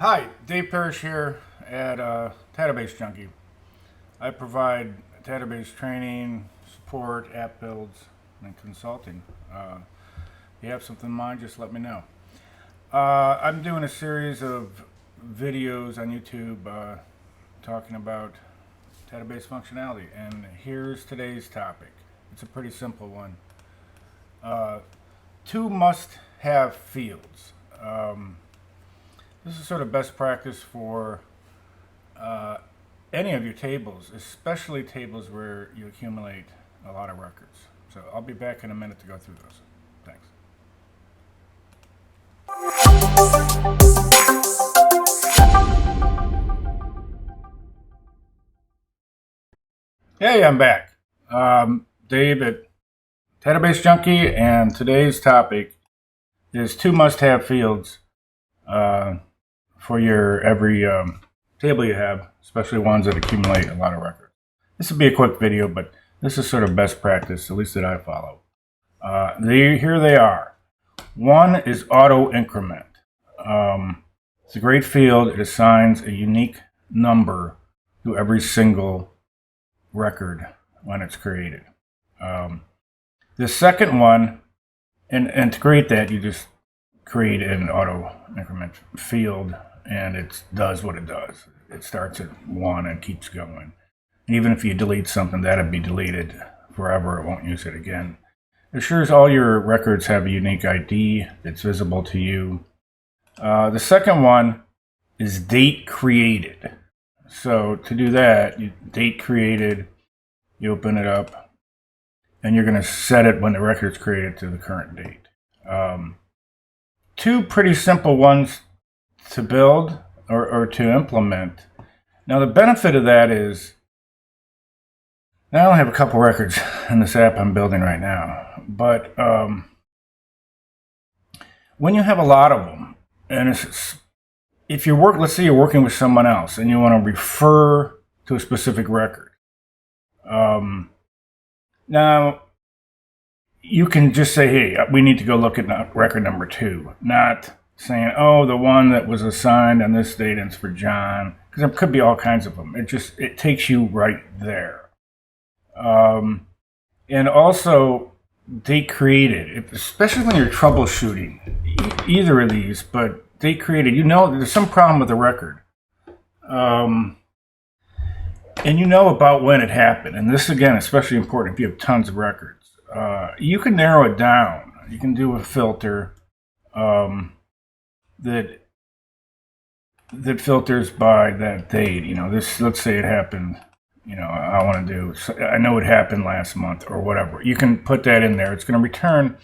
Hi, Dave Parrish here at Tadabase Junkie. I provide database training, support, app builds, and consulting. If you have something in mind, just let me know. I'm doing a series of videos on YouTube talking about database functionality, and here's today's topic. It's a pretty simple one. Two must-have fields. This is sort of best practice for any of your tables, especially tables where you accumulate a lot of records. So I'll be back in a minute to go through those. Thanks. Hey, I'm back. Dave at Tadabase Junkie, and today's topic is two must-have fields for your every table you have, especially ones that accumulate a lot of records. This will be a quick video, but this is sort of best practice, at least that I follow. Here they are. One is auto increment. It's a great field. It assigns a unique number to every single record when it's created. The second one, and to create that, you just create an auto increment field, and it does what it does. It starts at 1 and keeps going. And even if you delete something, that'll be deleted forever. It won't use it again. It assures all your records have a unique ID that's visible to you. The second one is date created. So to do that, date created, you open it up, and you're going to set it when the record's created to the current date. Two pretty simple ones to build or to implement. Now the benefit of that is, I only have a couple records in this app I'm building right now, but when you have a lot of them, and if you work, let's say you're working with someone else and you want to refer to a specific record. Now you can just say, hey, we need to go look at record number 2, not saying, oh, the one that was assigned on this date and it's for John, because there could be all kinds of them. It takes you right there. And also date created, especially when you're troubleshooting either of these, but date created, there's some problem with the record. And you know about when it happened. And this, again, especially important if you have tons of records. You can narrow it down. You can do a filter that filters by that date. Let's say it happened, I know it happened last month or whatever. You can put that in there. It's going to return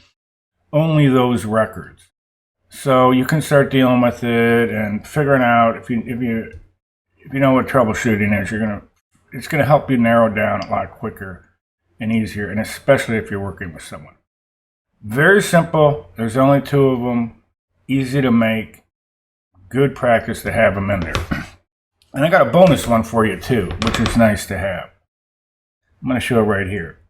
only those records. So you can start dealing with it and figuring out if you know what troubleshooting is, it's going to help you narrow it down a lot quicker and easier, and especially if you're working with someone. Very simple. There's only 2 of them. Easy to make. Good practice to have them in there. And I got a bonus one for you too, which is nice to have. I'm going to show it right here.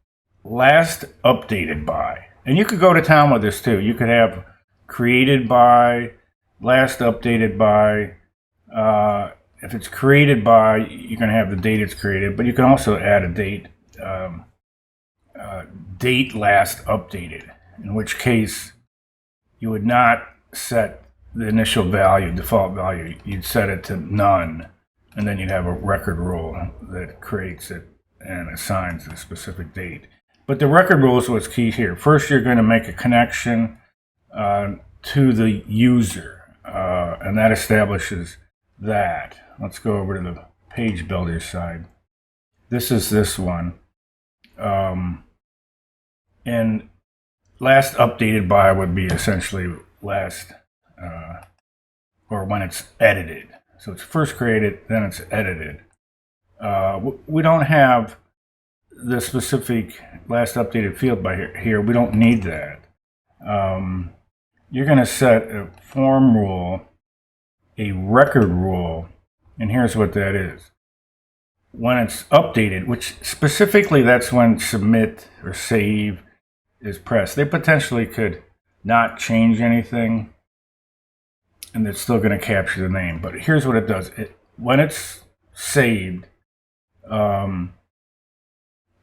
Last updated by. And you could go to town with this too. You could have created by, last updated by. If it's created by, you're going to have the date it's created, but you can also add a date, date last updated, in which case you would not set the initial value, default value. You'd set it to none, and then you'd have a record rule that creates it and assigns the specific date. But the record rule is what's key here. First, you're going to make a connection to the user, and that establishes that. Let's go over to the page builder side. This is this one. And last updated by would be essentially last, or when it's edited. So it's first created, then it's edited. We don't have the specific last updated field by here. We don't need that. You're going to set a form rule, a record rule, and here's what that is. When it's updated, which specifically that's when submit or save is pressed. They potentially could not change anything and it's still going to capture the name. But here's what it does. When it's saved, you're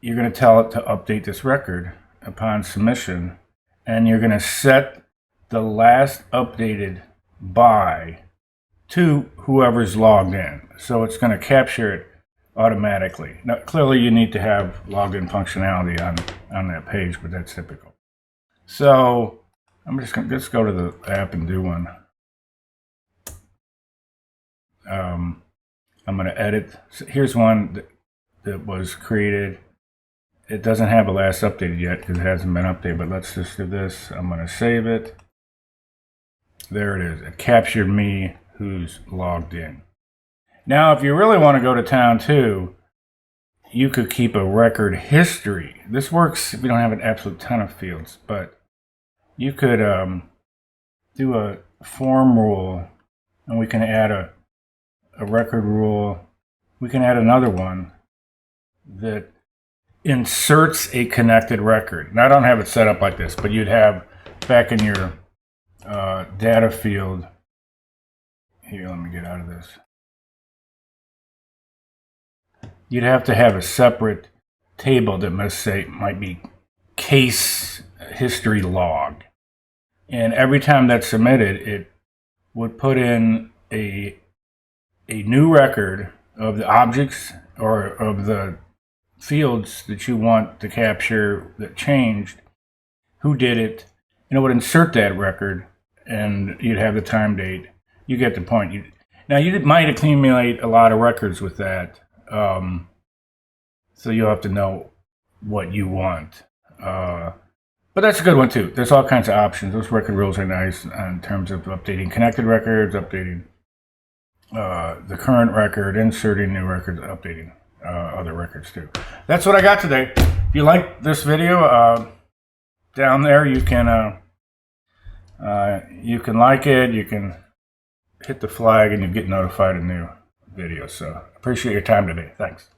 going to tell it to update this record upon submission, and you're going to set the last updated by to whoever's logged in. So it's going to capture it automatically. Now, clearly you need to have logged in functionality on that page, but that's typical. So I'm just going to go to the app and do one. I'm going to edit. So here's one that was created. It doesn't have a last updated yet because it hasn't been updated, but let's just do this. I'm going to save it. There it is. It captured me who's logged in. Now, if you really want to go to town too, you could keep a record history. This works if you don't have an absolute ton of fields, but you could do a form rule, and we can add a record rule. We can add another one that inserts a connected record. Now, I don't have it set up like this, but you'd have back in your data field. Here, let me get out of this. You'd have to have a separate table that might be case history log. And every time that's submitted, it would put in a new record of the objects or of the fields that you want to capture that changed, who did it, and it would insert that record, and you'd have the time date. You get the point. Now, you might accumulate a lot of records with that, so you'll have to know what you want. But that's a good one, too. There's all kinds of options. Those record rules are nice in terms of updating connected records, updating the current record, inserting new records, updating other records, too. That's what I got today. If you like this video, down there you can like it, you can hit the flag, and you get notified of new videos. So appreciate your time today. Thanks.